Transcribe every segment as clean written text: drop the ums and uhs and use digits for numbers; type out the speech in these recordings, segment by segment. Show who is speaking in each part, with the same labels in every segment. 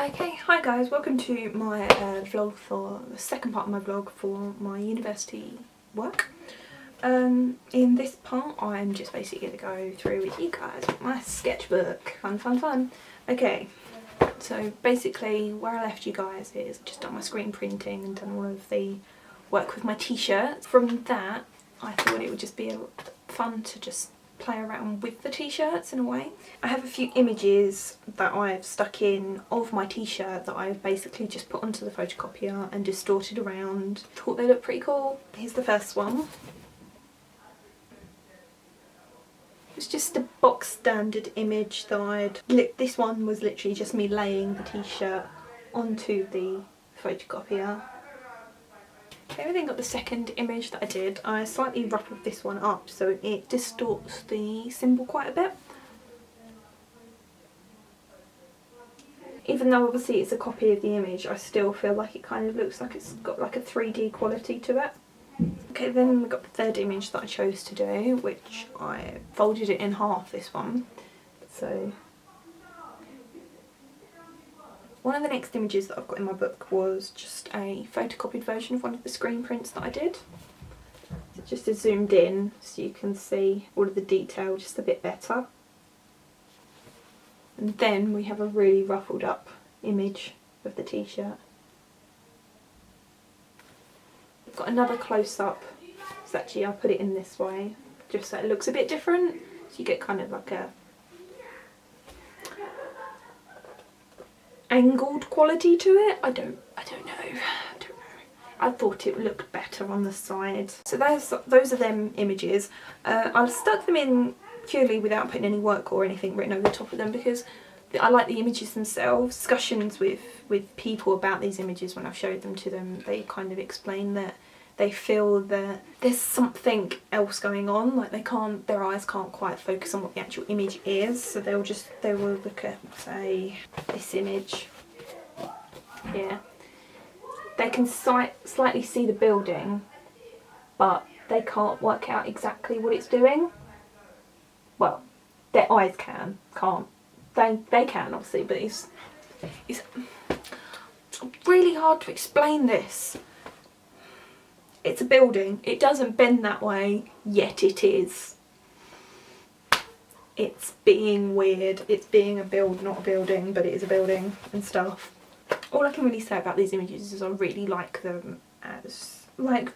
Speaker 1: Okay, hi guys, welcome to my vlog for the second part of my vlog for my university work. In this part I'm just basically going to go through with you guys my sketchbook. Fun. Okay, so basically where I left you guys is just done my screen printing and done all of the work with my t-shirts. From that I thought it would just be fun to just play around with the t-shirts in a way. I have a few images that I've stuck in of my t-shirt that I've basically just put onto the photocopier and distorted around. Thought they look pretty cool. Here's the first one. It's just a box standard image that this one was literally just me laying the t-shirt onto the photocopier. Okay, then got the second image that I did. I slightly ruffled this one up so it distorts the symbol quite a bit. Even though obviously it's a copy of the image, I still feel like it kind of looks like it's got like a 3D quality to it. Okay, then we got the third image that I chose to do, which I folded it in half, this one. So one of the next images that I've got in my book was just a photocopied version of one of the screen prints that I did. So just zoomed in so you can see all of the detail just a bit better. And then we have a really ruffled up image of the t-shirt. We've got another close-up. So actually I put it in this way just so it looks a bit different. So you get kind of like a angled quality to it. I don't know. I thought it looked better on the side. So those are them images. I've stuck them in purely without putting any work or anything written over the top of them because I like the images themselves. Discussions with people about these images when I've showed them to them, they kind of explain that they feel that there's something else going on, like their eyes can't quite focus on what the actual image is, so they will look at, say, this image here. They can slightly see the building, but they can't work out exactly what it's doing. Well, their eyes can't. They can obviously, but it's really hard to explain this. It's a building. It doesn't bend that way, yet it is. It's being weird. It's being a not a building, but it is a building and stuff. All I can really say about these images is I really like them as like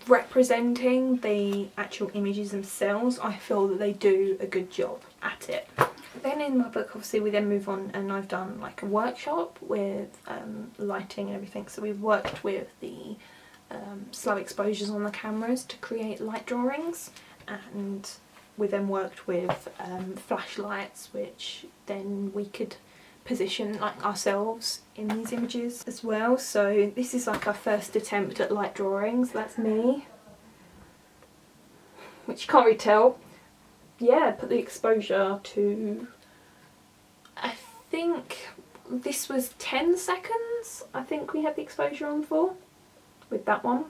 Speaker 1: representing the actual images themselves. I feel that they do a good job at it. Then in my book obviously we then move on and I've done like a workshop with lighting and everything. So we've worked with the slow exposures on the cameras to create light drawings, and we then worked with flashlights which then we could position like ourselves in these images as well. So this is like our first attempt at light drawings. That's me, which you can't really tell. Yeah, put the exposure to, I think this was 10 seconds I think we had the exposure on for with that one.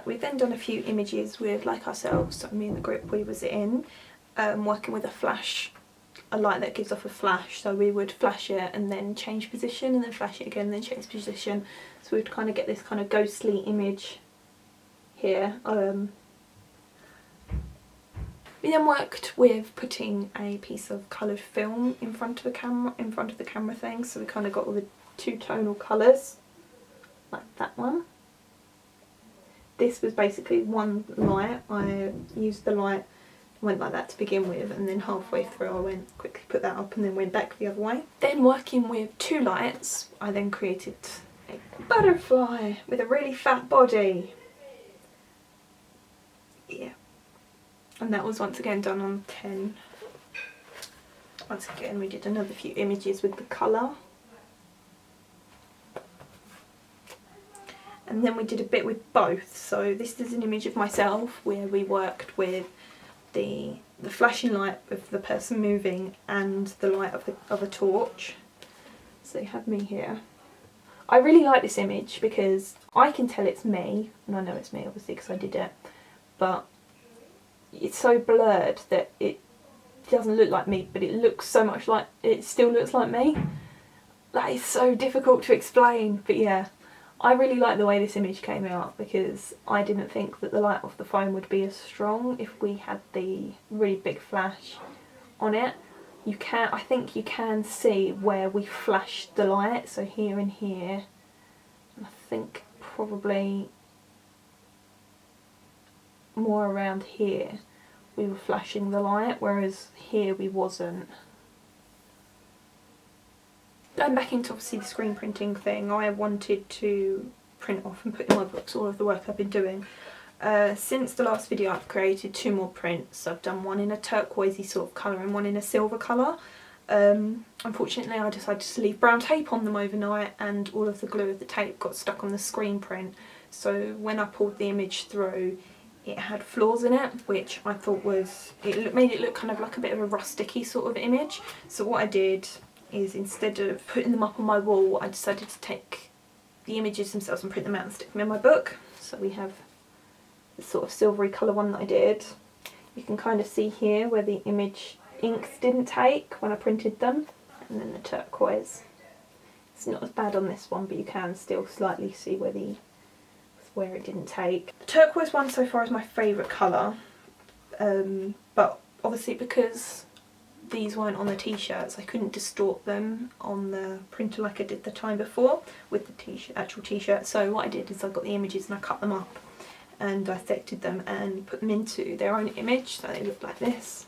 Speaker 1: We've then done a few images with like ourselves, so me and the group we was in, working with a light that gives off a flash, so we would flash it and then change position and then flash it again and then change position, so we'd kind of get this kind of ghostly image here. We then worked with putting a piece of coloured film in front of the camera thing, so we kind of got all the two-tonal colours, like that one. This was basically one light. I used the light, went like that to begin with, and then halfway through I went quickly put that up and then went back the other way. Then working with two lights, I then created a butterfly with a really fat body. Yeah. And that was once again done on 10. Once again we did another few images with the colour. And then we did a bit with both. So this is an image of myself where we worked with the flashing light of the person moving and the light of a torch. So you have me here. I really like this image because I can tell it's me, and I know it's me obviously because I did it, but it's so blurred that it doesn't look like me, but it looks so much like, it still looks like me. That is so difficult to explain, but yeah. I really like the way this image came out because I didn't think that the light off the phone would be as strong if we had the really big flash on it. I think you can see where we flashed the light, so here and here. I think probably more around here we were flashing the light, whereas here we wasn't. Going back into obviously the screen printing thing, I wanted to print off and put in my books all of the work I've been doing. Since the last video I've created 2 more prints. I've done one in a turquoisey sort of colour and one in a silver colour. Unfortunately I decided to leave brown tape on them overnight and all of the glue of the tape got stuck on the screen print. So when I pulled the image through, it had flaws in it, which I thought made it look kind of like a bit of a rusticy sort of image. So what I did is, instead of putting them up on my wall, I decided to take the images themselves and print them out and stick them in my book. So we have the sort of silvery colour one that I did. You can kind of see here where the image inks didn't take when I printed them, and then the turquoise. It's not as bad on this one, but you can still slightly see where it didn't take. The turquoise one so far is my favourite colour, but obviously because these weren't on the t-shirts, I couldn't distort them on the printer like I did the time before with the actual t-shirt. So what I did is I got the images and I cut them up and dissected them and put them into their own image, so they look like this.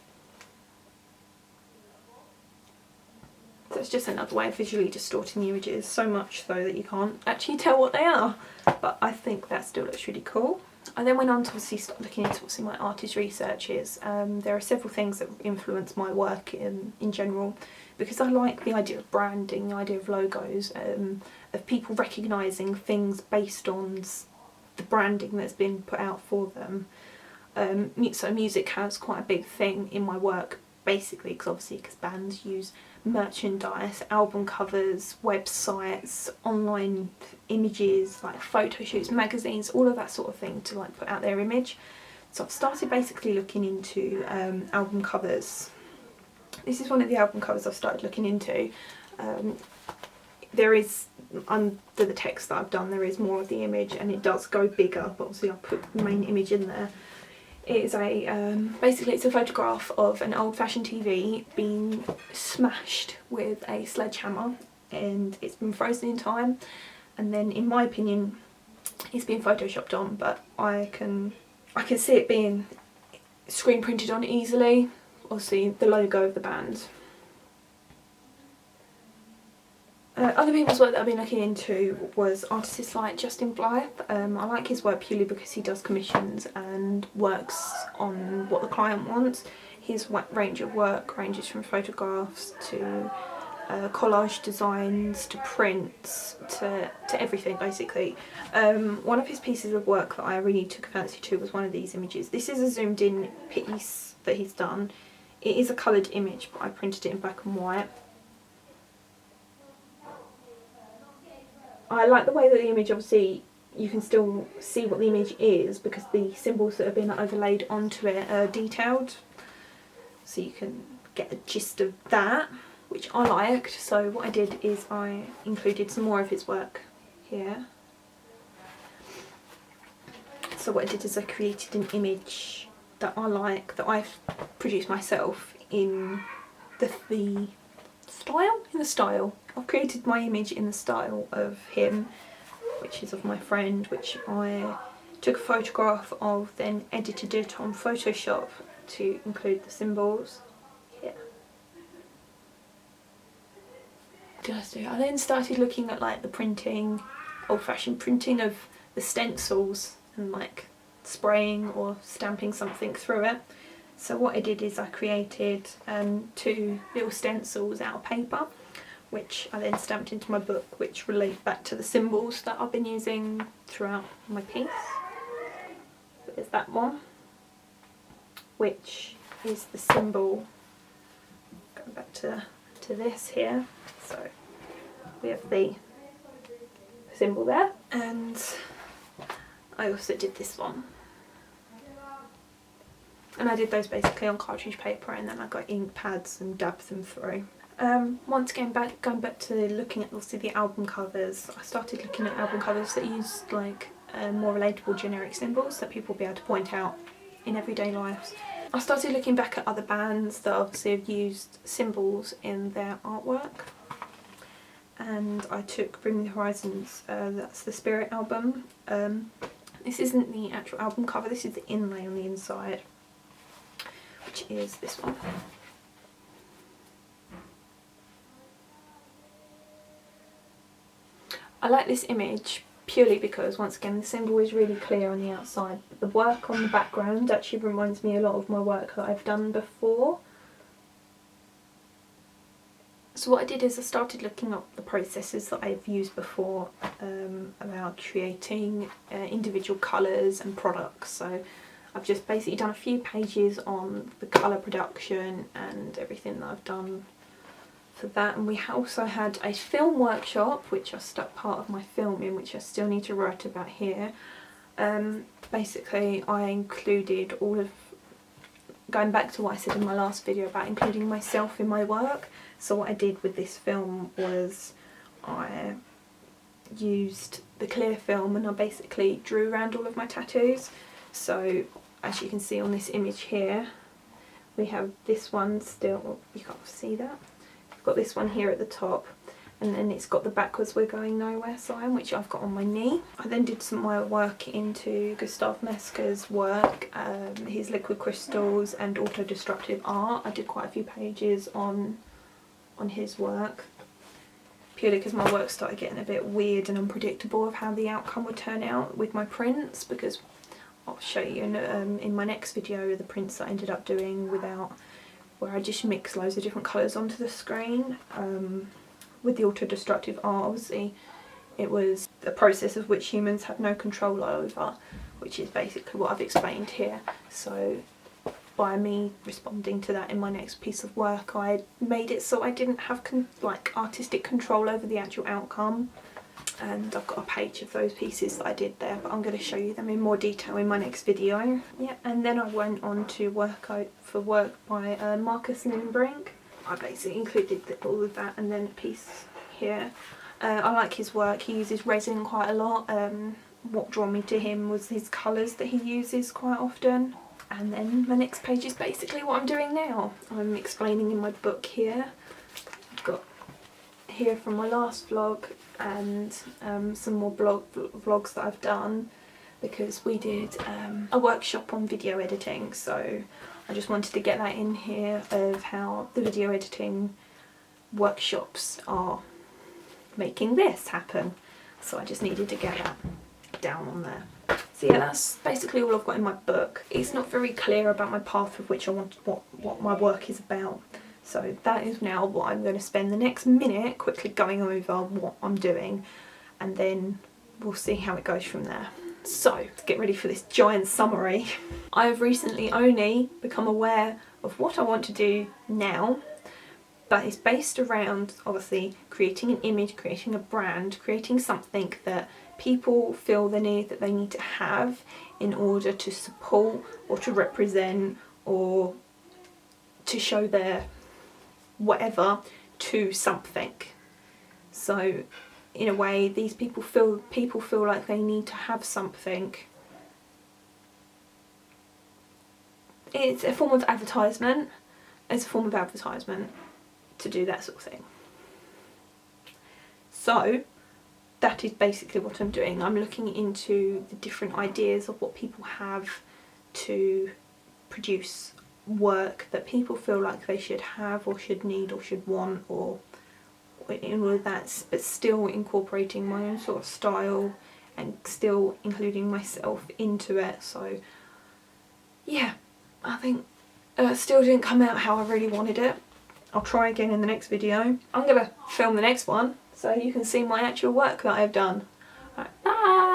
Speaker 1: So it's just another way of visually distorting the images, so much so that you can't actually tell what they are. But I think that still looks really cool. I then went on to obviously start looking into what my artist research is. There are several things that influence my work in general, because I like the idea of branding, the idea of logos, of people recognising things based on the branding that's been put out for them. So music has quite a big thing in my work, basically because bands use merchandise, album covers, websites, online images, like photo shoots, magazines, all of that sort of thing to like put out their image. So I've started basically looking into album covers. This is one of the album covers I've started looking into. There is, under the text that I've done, there is more of the image and it does go bigger, but obviously I'll put the main image in there. It is basically it's a photograph of an old-fashioned TV being smashed with a sledgehammer, and it's been frozen in time, and then in my opinion it's been photoshopped on, but I can see it being screen printed on easily. Obviously the logo of the band. Other people's work that I've been looking into was artists like Justin Blythe. I like his work purely because he does commissions and works on what the client wants. His range of work ranges from photographs to collage designs to prints to everything basically. One of his pieces of work that I really took a fancy to was one of these images. This is a zoomed in piece that he's done. It is a coloured image, but I printed it in black and white. I like the way that the image, obviously you can still see what the image is because the symbols that have been overlaid onto it are detailed, so you can get the gist of that, which I liked. So what I did is I included some more of his work here. So what I did is I created an image that I like, that I've produced myself in the style. I've created my image in the style of him, which is of my friend, which I took a photograph of, then edited it on Photoshop to include the symbols here. What did I do? I then started looking at like the printing, old-fashioned printing of the stencils and like spraying or stamping something through it. So what I did is I created 2 little stencils out of paper, which I then stamped into my book, which relate back to the symbols that I've been using throughout my piece. There's that one, which is the symbol, going back to this here. So we have the symbol there, and I also did this one. And I did those basically on cartridge paper, and then I got ink pads and dabbed them through. Once again, going back to looking at obviously the album covers, I started looking at album covers that used like more relatable generic symbols that people will be able to point out in everyday lives. I started looking back at other bands that obviously have used symbols in their artwork, and I took Bring Me the Horizons, that's the Spirit album. This isn't the actual album cover, this is the inlay on the inside, which is this one. I like this image purely because, once again, the symbol is really clear on the outside, but the work on the background actually reminds me a lot of my work that I've done before. So what I did is I started looking up the processes that I've used before about creating individual colours and products. So I've just basically done a few pages on the colour production and everything that I've done for that. And we also had a film workshop, which I stuck part of my film in, which I still need to write about here. Basically I included all of, going back to what I said in my last video about including myself in my work. So what I did with this film was I used the clear film and I basically drew around all of my tattoos. So as you can see on this image here, we have this one still, well, you can't see that. We've got this one here at the top, and then it's got the backwards we're going nowhere sign, which I've got on my knee. I then did some more work into Gustav Metzger's work, his liquid crystals and auto-destructive art. I did quite a few pages on his work, purely because my work started getting a bit weird and unpredictable of how the outcome would turn out with my prints, because I'll show you in my next video the prints that I ended up doing where I just mixed loads of different colours onto the screen. With the auto-destructive art, obviously it was a process of which humans have no control over, which is basically what I've explained here. So by me responding to that in my next piece of work, I made it so I didn't have like artistic control over the actual outcome. And I've got a page of those pieces that I did there, but I'm going to show you them in more detail in my next video. Yeah, and then I went on to work by Marcus Lindbrink. I basically included all of that, and then a piece here. I like his work, he uses resin quite a lot. What drew me to him was his colours that he uses quite often. And then my next page is basically what I'm doing now. I'm explaining in my book here. I've got here from my last vlog and some more vlogs that I've done, because we did a workshop on video editing, so I just wanted to get that in here of how the video editing workshops are making this happen. So I just needed to get that down on there. So yeah, that's basically all I've got in my book. It's not very clear about my path of which I want, what my work is about. So that is now what I'm going to spend the next minute quickly going over what I'm doing, and then we'll see how it goes from there. So, let's get ready for this giant summary. I have recently only become aware of what I want to do now, but it's based around obviously creating an image, creating a brand, creating something that people feel the need that they need to have in order to support or to represent or to show their whatever to something. So in a way, these people feel like they need to have something. It's a form of advertisement. It's a form of advertisement to do that sort of thing. So that is basically what I'm doing. I'm looking into the different ideas of what people have to produce work that people feel like they should have or should need or should want, or in all of that, but still incorporating my own sort of style and still including myself into it. So yeah, I think it still didn't come out how I really wanted it. I'll try again in the next video. I'm gonna film the next one so you can see my actual work that I've done. Right, bye!